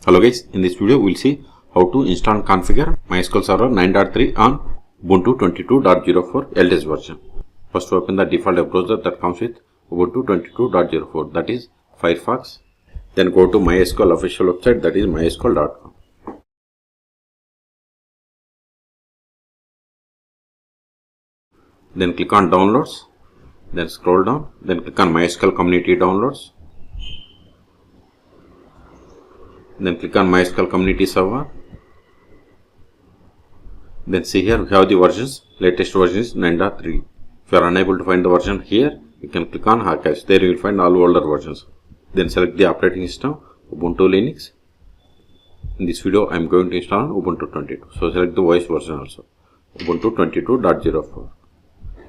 Hello guys, in this video we will see how to install and configure MySQL Server 9.3 on Ubuntu 22.04 LTS version. First open the default web browser that comes with Ubuntu 22.04, that is Firefox. Then go to MySQL official website, that is mysql.com. Then click on downloads, then scroll down, then click on MySQL community downloads. Then click on MySQL community server. Then see here we have the versions. Latest version is 9.3. If you are unable to find the version here, you can click on archives. There you will find all older versions. Then select the operating system, Ubuntu Linux. In this video I am going to install Ubuntu 22. So select the OS version also, Ubuntu 22.04.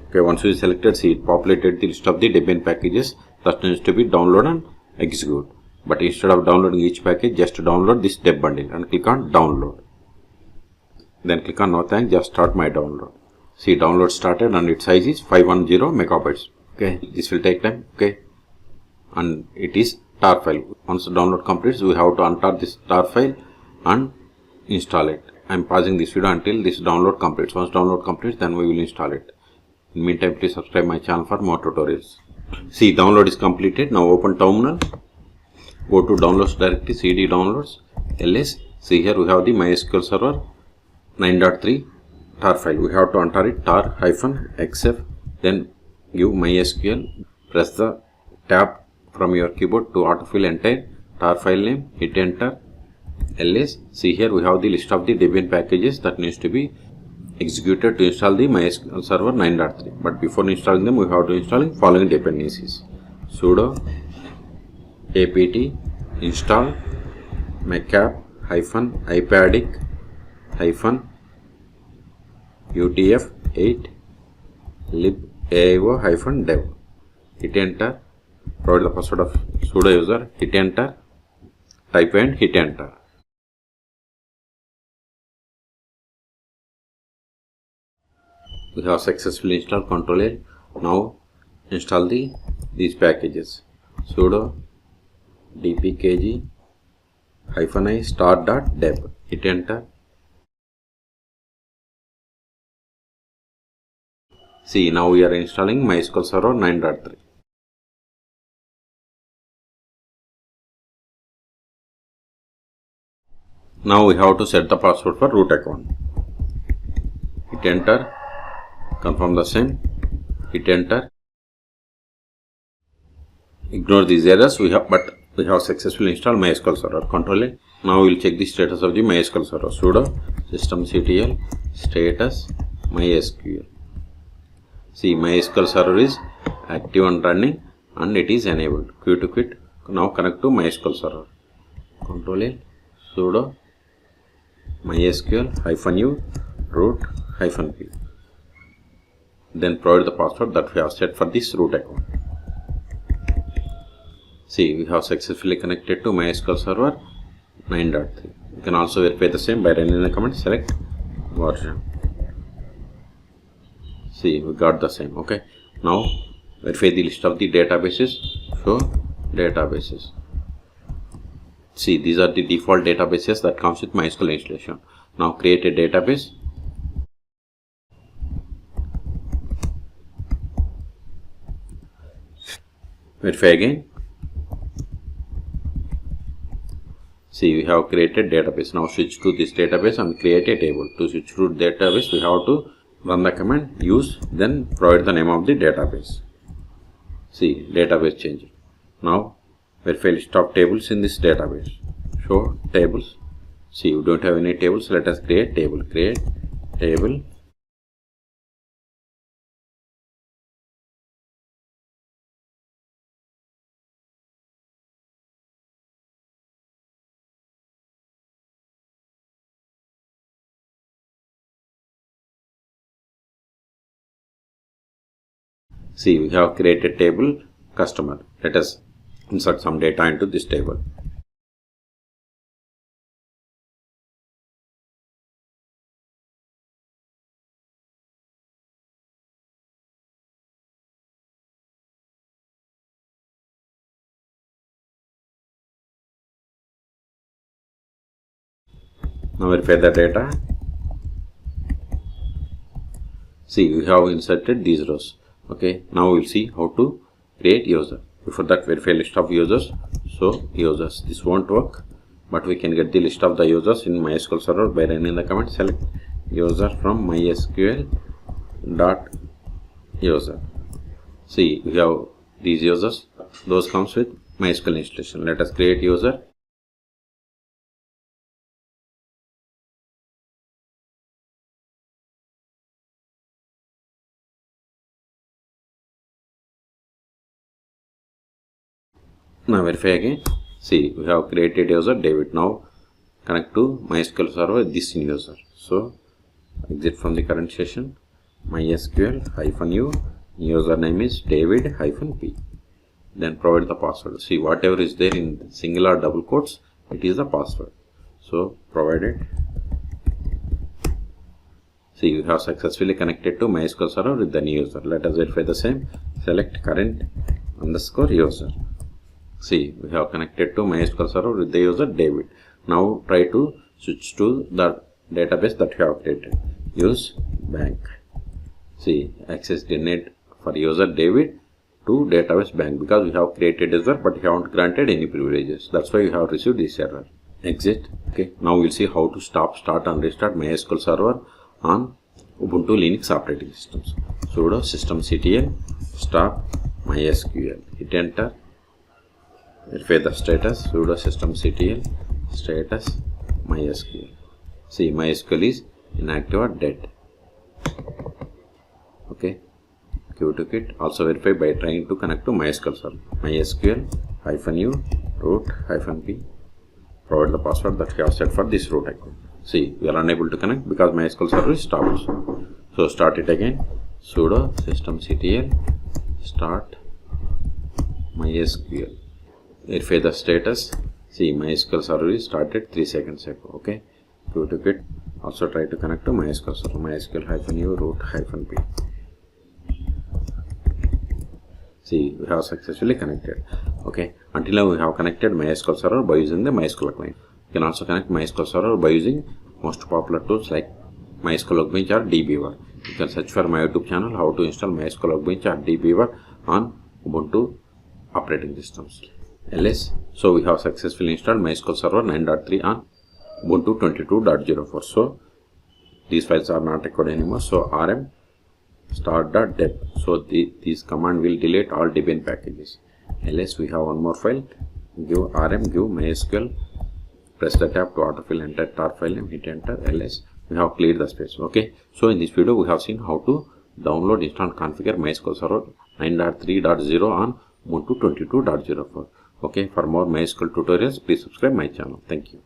Okay, once you selected, see it populated the list of the Debian packages that needs to be downloaded and execute. But instead of downloading each package, just download this deb bundle and click on download. Then click on no thanks, just start my download. See, download started and its size is 510 megabytes. Okay, this will take time. Okay, and it is tar file. Once the download completes, we have to untar this tar file and install it. I am pausing this video until this download completes. Once download completes, then we will install it. In the meantime, please subscribe my channel for more tutorials. See, download is completed. Now open terminal. Go to downloads directory, cd downloads, ls. See here we have the MySQL Server 9.3 tar file. We have to untar it, tar-xf, then give MySQL, press the tab from your keyboard to autofill entire tar file name, hit enter, ls. See here we have the list of the Debian packages that needs to be executed to install the MySQL Server 9.3. But before installing them, we have to install following dependencies: sudo apt install macap -ipadic -utf8 libao-dev. Hit enter, provide the password of sudo user, hit enter, type and hit enter. We have successfully installed Ctrl-L. Now install these packages: sudo dpkg -i start.deb. Hit enter. See, now we are installing MySQL Server 9.3. Now we have to set the password for root account. Hit enter. Confirm the same. Hit enter. Ignore these errors. We have successfully installed MySQL Server. Ctrl-A. Now we will check the status of the MySQL Server. Sudo systemctl status MySQL. See, MySQL Server is active and running and it is enabled. Q to quit. Now connect to MySQL Server. Ctrl-A. Sudo MySQL -u root -p. Then provide the password that we have set for this root account. See, we have successfully connected to MySQL Server 9.3. You can also verify the same by running the command select version. See, we got the same. Okay, now verify the list of the databases. Show databases. See, these are the default databases that comes with MySQL installation. Now create a database. Verify again. See, we have created database. Now switch to this database and create a table. To switch to database, we have to run the command use, then provide the name of the database. See, database change. Now verify list of tables in this database. Show tables. See, we don't have any tables. Let us create table. Create table. See, we have created table customer. Let us insert some data into this table. Now verify the data. See, we have inserted these rows. Okay, now we'll see how to create user. Before that, verify list of users. So users, this won't work, but we can get the list of the users in MySQL server by running the command select user from MySQL dot user. See, we have these users. Those comes with MySQL installation. Let us create user. Now verify again. See, we have created user David. Now connect to MySQL server this user. So exit from the current session. MySQL-u. Username is David-p. Then provide the password. See, whatever is there in single or double quotes, it is the password. So provide it. See, we have successfully connected to MySQL server with the new user. Let us verify the same. Select current underscore user. See, we have connected to MySQL server with the user David. Now try to switch to the database that you have created. Use bank. See, access denied for user David to database bank because we have created user but we haven't granted any privileges. That's why we have received this error. Exit. Okay. Now we'll see how to start and restart MySQL server on Ubuntu Linux operating systems. Sudo systemctl stop MySQL. Hit enter. Verify the status. Sudo systemctl status MySQL. See, MySQL is inactive or dead. Okay. Qt also verify by trying to connect to MySQL server. MySQL-u root-p. Provide the password that we have set for this root account. See, we are unable to connect because MySQL server is stopped. So start it again. Sudo systemctl start MySQL. Verify the status. See, MySQL server is started 3 seconds ago. Okay. Qt also try to connect to MySQL server. MySQL-u root-p. See, we have successfully connected. Okay. Until now we have connected MySQL server by using the MySQL client. You can also connect MySQL server by using most popular tools like MySQL Workbench or dbeaver. You can search for my YouTube channel how to install MySQL Workbench or dbeaver on Ubuntu operating systems. ls. So we have successfully installed MySQL server 9.3 on Ubuntu 22.04. So these files are not required anymore. So rm start.deb. So this command will delete all Debian packages. ls, we have one more file. Give rm, give MySQL, press the tab to autofill, enter tar file name, hit enter. ls, we have cleared the space. Okay. So in this video we have seen how to download, install, configure MySQL server 9.3.0 on Ubuntu 22.04. Okay. For more MySQL tutorials, please subscribe my channel. Thank you.